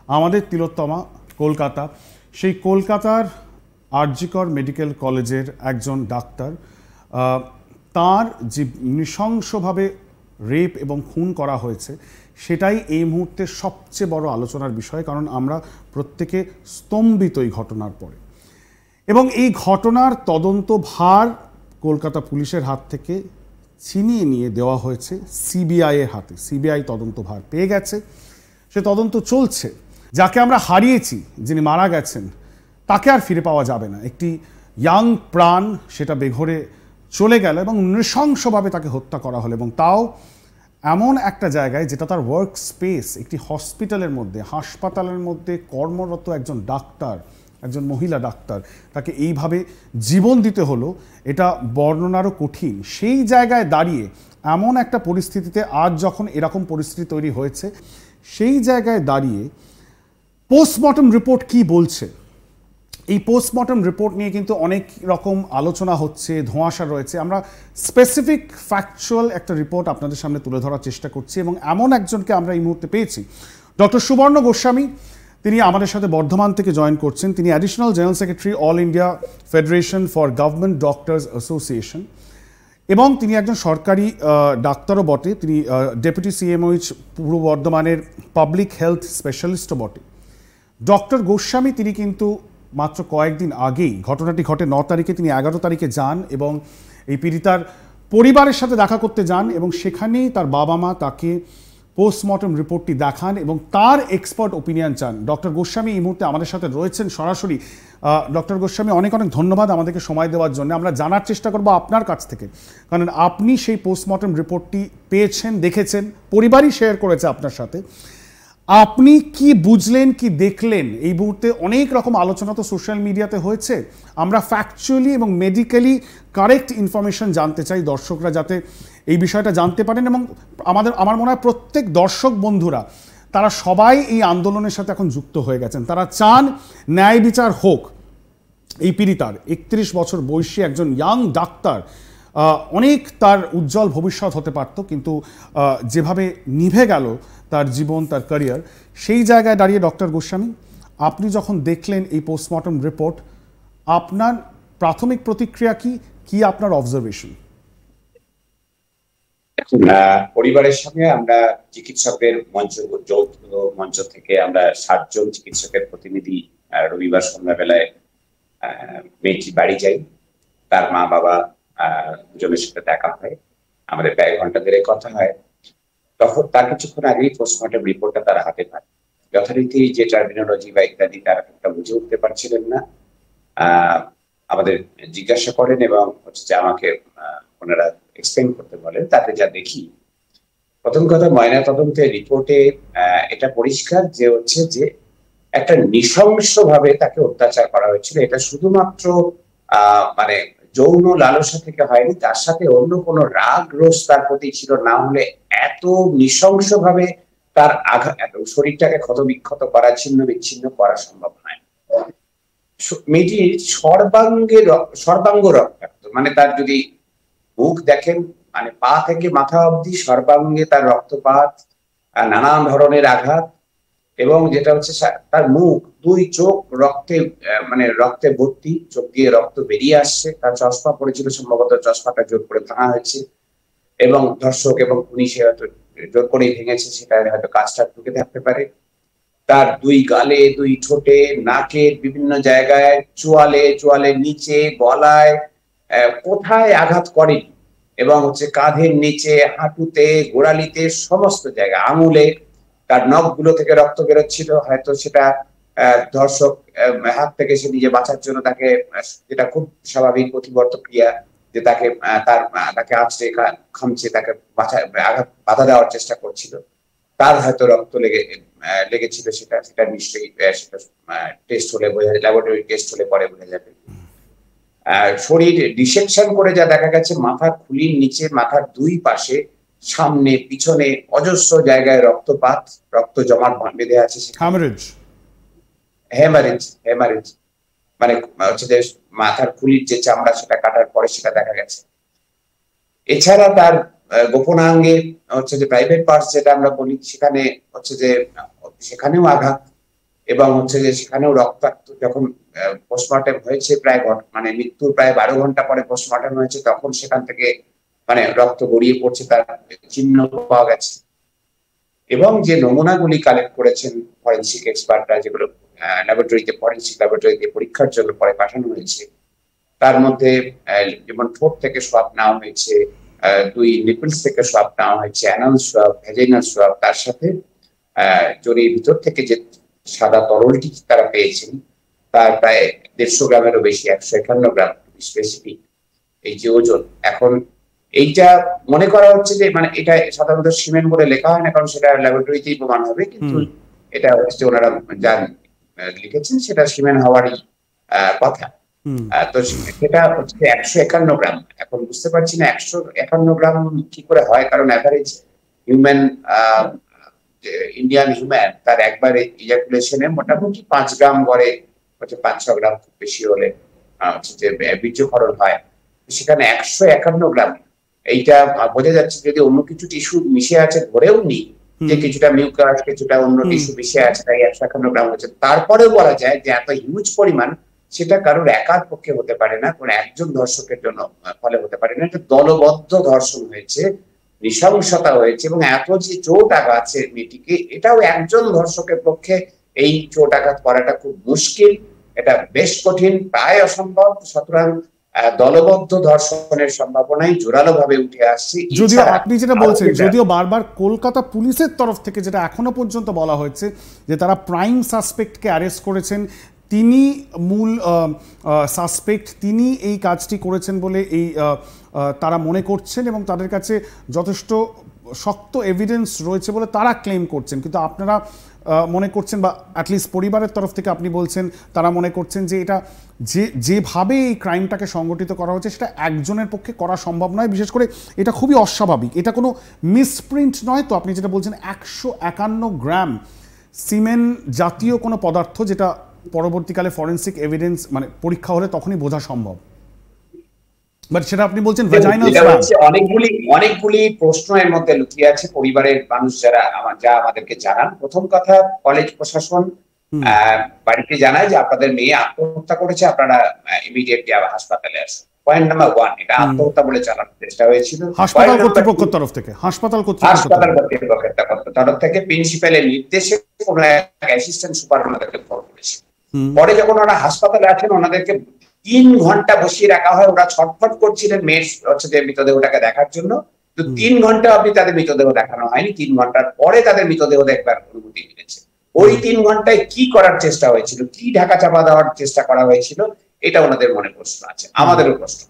আমাদের তিলোত্তমা কলকাতা, সেই কলকাতার আরজিকর মেডিকেল কলেজের একজন ডাক্তার, তার যে নৃশংসভাবে রেপ এবং খুন করা হয়েছে সেটাই এই মুহূর্তে সবচেয়ে বড় আলোচনার বিষয়, কারণ আমরা প্রত্যেকে স্তম্ভিত এই ঘটনার পরে। এবং এই ঘটনার তদন্ত ভার কলকাতা পুলিশের হাত থেকে ছিনিয়ে নিয়ে দেওয়া হয়েছে সিবিআই এর হাতে। সিবিআই তদন্ত ভার পেয়ে গেছে, সে তদন্ত চলছে। যাকে আমরা হারিয়েছি, যিনি মারা গেছেন, তাকে আর ফিরে পাওয়া যাবে না। একটি ইয়াং প্রাণ সেটা বেঘরে চলে গেল এবং নৃশংসভাবে তাকে হত্যা করা হলো, এবং তাও এমন একটা জায়গায় যেটা তার ওয়ার্ক স্পেস, একটি হসপিটালের মধ্যে, হাসপাতালের মধ্যে কর্মরত একজন ডাক্তার, একজন মহিলা ডাক্তার, তাকে এইভাবে জীবন দিতে হলো, এটা বর্ণনারও কঠিন। সেই জায়গায় দাঁড়িয়ে এমন একটা পরিস্থিতিতে আজ যখন এরকম পরিস্থিতি তৈরি হয়েছে, সেই জায়গায় দাঁড়িয়ে পোস্টমর্টম রিপোর্ট কি বলছে, এই পোস্টমর্টম রিপোর্ট নিয়ে কিন্তু অনেক রকম আলোচনা হচ্ছে, ধোঁয়াশা রয়েছে। আমরা স্পেসিফিক ফ্যাকচুয়াল একটা রিপোর্ট আপনাদের সামনে তুলে ধরার চেষ্টা করছি, এবং এমন একজনকে আমরা এই মুহূর্তে পেয়েছি, ডক্টর সুবর্ণ গোস্বামী। তিনি আমাদের সাথে বর্ধমান থেকে জয়েন করছেন। তিনি additional general secretary, all India federation for government doctors association, এবং তিনি একজন সরকারি ডাক্তারও বটে। তিনি ডেপুটি সিএমওইচ পূর্ব বর্ধমানের পাবলিক হেলথ স্পেশালিস্টও বটে। ডক্টর গোস্বামী তিনি কিন্তু মাত্র কয়েকদিন আগেই, ঘটনাটি ঘটে 9 তারিখে, তিনি 11 তারিখে যান এবং এই পীড়িতার পরিবারের সাথে দেখা করতে যান, এবং সেখানেই তার বাবা মা তাকে পোস্টমর্টম রিপোর্টটি দেখান এবং তার এক্সপার্ট ওপিনিয়ন চান। ডক্টর গোস্বামী এই মুহূর্তে আমাদের সাথে রয়েছেন সরাসরি। ডক্টর গোস্বামী, অনেক অনেক ধন্যবাদ আমাদেরকে সময় দেওয়ার জন্য। আমরা জানার চেষ্টা করব আপনার কাছ থেকে, কারণ আপনি সেই পোস্টমর্টম রিপোর্টটি পেয়েছেন, দেখেছেন, পরিবারই শেয়ার করেছে আপনার সাথে। আপনি কি বুঝলেন, কি দেখলেন? এই মুহূর্তে অনেক রকম আলোচনা তো সোশ্যাল মিডিয়াতে হয়েছে। আমরা ফ্যাকচুয়ালি এবং মেডিকেলি কারেক্ট ইনফরমেশন জানতে চাই, দর্শকরা যাতে এই বিষয়টা জানতে পারেন। এবং আমার মনে হয় প্রত্যেক দর্শক বন্ধুরা, তারা সবাই এই আন্দোলনের সাথে এখন যুক্ত হয়ে গেছেন। তারা চান ন্যায় বিচার হোক। এই পীড়িতার 31 বছর বয়সী একজন ইয়াং ডাক্তার, অনেক তার উজ্জ্বল ভবিষ্যৎ হতে পারত, কিন্তু যেভাবে নিভে গেল তার জীবন, তার ক্যারিয়ার, সেই জায়গায় দাঁড়িয়ে ডক্টর গোস্বামী, আপনি যখন দেখলেন এই পোস্টমর্টম রিপোর্ট, আপনার প্রাথমিক প্রতিক্রিয়া কি, কি আপনার অবজারভেশন? পরিবারের সঙ্গে আমরা চিকিৎসকের মঞ্চ, যৌথ মঞ্চ থেকে আমরা 7 জন চিকিৎসকের প্রতিনিধি রবিবার সন্ধ্যাবেলায় মেয়েটি বাড়ি যাই। তার মা বাবা দুজনের সাথে দেখা হয়, আমাদের প্রায় ঘন্টা ধরে কথা হয়। তখন তার কিছুক্ষণ আগেই পোস্টমর্টম রিপোর্টটা তার হাতে পায়। যথারীতি যে টার্মিনোলজি বা ইত্যাদি তারা একটা বুঝে উঠতে পারছিলেন না। আমাদের জিজ্ঞাসা করেন এবং হচ্ছে আমাকে ওনারা এক্সপ্লেন করতে বলেন। তাতে যা দেখি, প্রথম কথা, ময়না তদন্তের রিপোর্টে এটা পরিষ্কার যে হচ্ছে যে একটা নৃশংসভাবে তাকে অত্যাচার করা হয়েছিল। এটা শুধুমাত্র মানে যৌন লালসা থেকে হয়নি, তার সাথে অন্য কোনো রাগ রোষ তার প্রতি ছিল, না হলে এত নৃশংসভাবে তার আঘাত, শরীরটাকে ক্ষতবিক্ষত করা, ছিন্ন বিচ্ছিন্ন করা সম্ভব নয়। মেয়েটির সর্বাঙ্গ রক্তাক্ত, মানে তার যদি মুখ দেখেন, মানে পা থেকে মাথা অবধি সর্বাঙ্গে তার রক্তপাত, নানান ধরনের আঘাত, এবং যেটা হচ্ছে তার মুখ, 2 চোখ রক্তে, মানে রক্তে ভর্তি, চোখ দিয়ে রক্ত বেরিয়ে আসছে। তার চশমা পড়েছিল, সম্ভবত চশমাটা জোর করে ভাঙা হয়েছে, এবং ধর্ষক এবং খুনি সে হয়তো জোর করেই ভেঙেছে, সেটা হয়তো কাজটা ঢুকে থাকতে পারে। তার 2 গালে, 2 ঠোঁটে, নাকের বিভিন্ন জায়গায়, চোয়ালের নিচে, গলায়, কোথায় আঘাত করেনি, এবং হচ্ছে কাঁধের নিচে, হাঁটুতে, গোড়ালিতে, সমস্ত জায়গায়, আঙুলে, তার নখগুলো থেকে রক্ত বেরোচ্ছিল। হয়তো সেটা ধর্ষক হাত থেকে সে নিজে বাঁচার জন্য তাকে, যেটা খুব স্বাভাবিক প্রতিবর্ত ক্রিয়া, যে তাকে আঁচড়ে খামচে তাকে বাধা দেওয়ার চেষ্টা করছিল, তার হয়তো রক্ত লেগেছিল। সেটা নিশ্চয়ই সেটা টেস্ট হলে বোঝা যাবে, ল্যাবরেটরি টেস্ট হলে পরে বোঝা যাবে। শরীর ডিসেকশন করে যা দেখা গেছে, মাথার খুলির নিচে, মাথার 2 পাশে, সামনে, পিছনে অজস্র জায়গায় রক্তপাত, রক্ত জমাট বেঁধে আছে। হেমারেজ মানে হচ্ছে যে মাথার খুলির যে চামড়া, সেটা কাটার পরে সেটা দেখা গেছে। এছাড়া তার গোপনাঙ্গে হচ্ছে যে প্রাইভেট পার্টস যেটা আমরা বলি, সেখানে হচ্ছে যে সেখানেও আঘাত, এবং হচ্ছে যে সেখানেও রক্তাক্ত যখন পোস্টমর্টেম হয়েছে প্রায় মানে মৃত্যুর প্রায় 12 ঘন্টা পরে পোস্টমর্টেম হয়েছে, তখন সেখান থেকে মানে রক্ত গড়িয়ে পড়ছে, তার চিহ্ন পাওয়া গেছে। এবং যে নমুনাগুলি কালেক্ট করেছেন ফরেন্সিক এক্সপার্টরা, যেগুলো ল্যাবরেটরিতে ফরেন্সিক ল্যাবরেটরিতে পরীক্ষার জন্য পরে পাঠানো হয়েছে, তার মধ্যে যেমন ঠোঁট থেকে সোয়াব নেওয়া হয়েছে, 2 নিপলস থেকে সোয়াব নেওয়া হয়েছে, অ্যানাল সোয়াব, ভ্যাজাইনাল সোয়াব, তার সাথে জরির ভিতর থেকে যে সাদা তরলটি তারা পেয়েছেন তার প্রায় 150 গ্রামেরও বেশি, 151 গ্রাম স্পেসিফিক এই যে ওজন। এখন এইটা মনে করা হচ্ছে যে মানে এটা সাধারণত সিমেন্ট বলে লেখা হয় না, কারণ সেটা ল্যাবরেটরিতেই প্রমাণ হবে, কিন্তু এটা হচ্ছে ওনারা যা লিখেছেন সেটা সিমেন্ট হওয়ারই কথা। তো সেটা হচ্ছে 151 গ্রাম। এখন বুঝতে পারছি না 151 গ্রাম কি করে হয়, কারণ অ্যাভারেজ হিউম্যান ইন্ডিয়ান হিউম্যান তার একবারে ইজাকুলেশনে মোটামুটি 5 গ্রাম গড়ে, হচ্ছে 5-6 গ্রাম খুব বেশি হলে হচ্ছে যে বীর্যক্ষরণ হয়। সেখানে 151 গ্রাম, এইটা বোঝা যাচ্ছে যদি অন্য কিছু টিস্যু মিশে আছে ধরেও নি যে কিছুটা মিউকাস কিছুটা অন্য টিস্যু মিশে আছে, তাই 151 গ্রাম হচ্ছে। তারপরেও বলা যায় যে এত হিউজ পরিমাণ সেটা কারোর একার পক্ষে হতে পারে না, কোন একজন ধর্ষকের জন্য ফলে হতে পারে না। এটা দলবদ্ধ ধর্ষণ হয়েছে, নৃশংসতা হয়েছে, এবং এত যে চোট আঘাত মেয়েটিকে, এটাও একজন ধর্ষকের পক্ষে এই চোট আঘাত করাটা খুব মুশকিল, এটা বেশ কঠিন, প্রায় অসম্ভব। সুতরাং দলবদ্ধ ধর্ষণের সম্ভাবনাই জোরালো ভাবে উঠে আসছে। যদিও আপনি যেটা বলছেন, যদিও বারবার কলকাতা পুলিশের তরফ থেকে যেটা এখনো পর্যন্ত বলা হয়েছে যে তারা প্রাইম সাসপেক্টকে অ্যারেস্ট করেছেন, তিনি মূল সাসপেক্ট, তিনি এই কাজটি করেছেন বলে এই তারা মনে করছেন, এবং তাদের কাছে যথেষ্ট শক্ত এভিডেন্স রয়েছে বলে তারা ক্লেম করছেন। কিন্তু আপনারা মনে করছেন, বা অ্যাটলিস্ট পরিবারের তরফ থেকে আপনি বলছেন, তারা মনে করছেন যে এটা যেভাবে এই ক্রাইমটাকে সংগঠিত করা হচ্ছে সেটা একজনের পক্ষে করা সম্ভব নয়, বিশেষ করে এটা খুবই অস্বাভাবিক, এটা কোনো মিসপ্রিন্ট নয়। তো আপনি যেটা বলছেন 151 গ্রাম সিমেন্ট জাতীয় কোনো পদার্থ, যেটা পরবর্তীকালে ফরেন্সিক এভিডেন্স মানে পরীক্ষা হলে তখনই বোঝা সম্ভব, বাট সেটা আপনি বলছেন ভ্যাজাইনাল সোয়াব। অনেকগুলি প্রশ্ন এর মধ্যে লুকিয়ে আছে। পরিবারের মানুষ যারা আমাদেরকে জানান, প্রথম কথা কলেজ প্রশাসন বাড়িতে জানায় যে আপনাদের মেয়ে আত্মহত্যা করেছে, আপনারা ইমিডিয়েটলি হাসপাতালে আসুন। পয়েন্ট নাম্বার 1, এটা আত্মহত্যা বলে চালানোর চেষ্টা হয়েছিল হাসপাতাল কর্তৃপক্ষের তরফ থেকে, হাসপাতাল কর্তৃপক্ষের তরফ থেকে প্রিন্সিপালের নির্দেশে কোনো এক অ্যাসিস্ট্যান্ট সুপার ওনাদেরকে ফোন করেছে। পরে যখন ওরা হাসপাতালে আছেন, ওনাদেরকে 3 ঘন্টা বসিয়ে রাখা হয়। ওরা ছটফট করছিলেন মেয়ের হচ্ছে যে মৃতদেহটাকে দেখার জন্য, তো 3 ঘন্টা অবধি তাদের মৃতদেহ দেখানো হয়নি। 3 ঘন্টার পরে তাদের মৃতদেহ দেখবার অনুমতি মিলেছে। ওই 3 ঘন্টায় কি করার চেষ্টা হয়েছিল, কি ঢাকা চাপা দেওয়ার চেষ্টা করা হয়েছিল, এটা ওনাদের মনে প্রশ্ন আছে, আমাদেরও প্রশ্ন